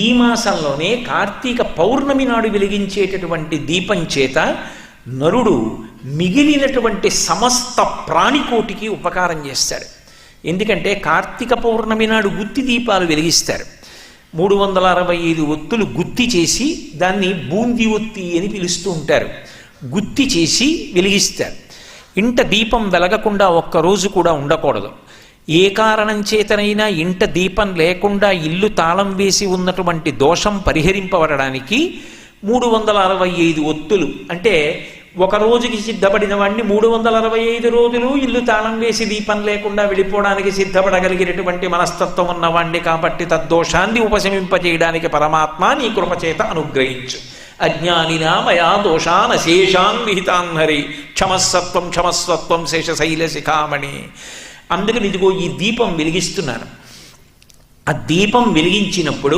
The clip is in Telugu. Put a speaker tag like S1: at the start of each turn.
S1: ఈ మాసంలోనే కార్తీక పౌర్ణమి నాడు వెలిగించేటటువంటి దీపం చేత నరుడు మిగిలినటువంటి సమస్త ప్రాణికోటికి ఉపకారం చేస్తాడు. ఎందుకంటే కార్తీక పౌర్ణమి నాడు గుత్తి దీపాలు వెలిగిస్తారు. 365 ఒత్తులు గుత్తి చేసి దాన్ని బూందీ ఒత్తి అని పిలుస్తూ ఉంటారు. గుత్తి చేసి వెలిగిస్తారు. ఇంట దీపం వెలగకుండా ఒక్కరోజు కూడా ఉండకూడదు. ఏ కారణం చేతనైనా ఇంట దీపం లేకుండా ఇల్లు తాళం వేసి ఉన్నటువంటి దోషం పరిహరింపబడడానికి 365 ఒత్తులు అంటే ఒక రోజుకి సిద్ధపడిన వాడిని 365 రోజులు ఇల్లు తాళం వేసి దీపం లేకుండా వెళ్ళిపోవడానికి సిద్ధపడగలిగినటువంటి మనస్తత్వం ఉన్నవాణ్ణి కాబట్టి తద్దోషాన్ని ఉపశమింపజేయడానికి పరమాత్మ నీ కృపచేత అనుగ్రహించు. అజ్ఞానినా మయా దోషాన్ అశేషాన్ విహితాన్ హరి క్షమస్సత్వం క్షమస్వత్వం శేషశైల శిఖామణి. అందుకని ఇదిగో ఈ దీపం వెలిగిస్తున్నాను. ఆ దీపం వెలిగించినప్పుడు